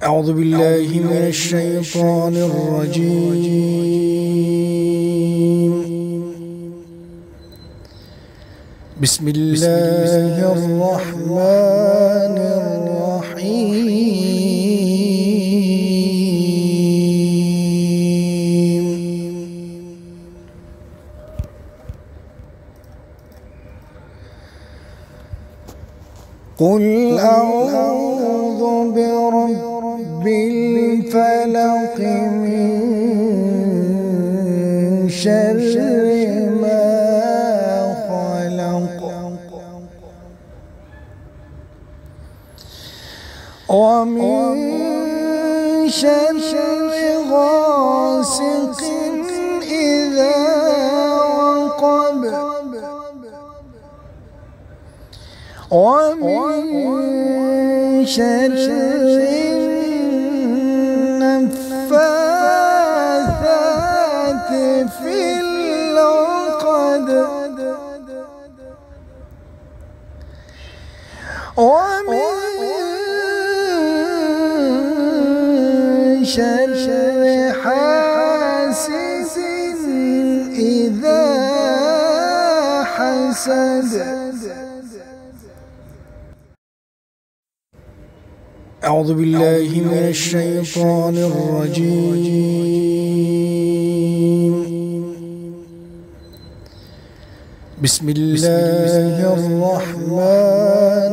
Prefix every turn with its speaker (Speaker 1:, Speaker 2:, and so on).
Speaker 1: أعوذ بالله من الشيطان الرجيم. بسم الله الرحمن الرحيم. قل أعوذ برب الفلق من شر ما خلق ومن شر غاسق إذا وقب ومن شر النفاثات في العقد ومن شر حاسد إذا حسد. أعوذ بالله من الشيطان الرجيم. بسم الله الرحمن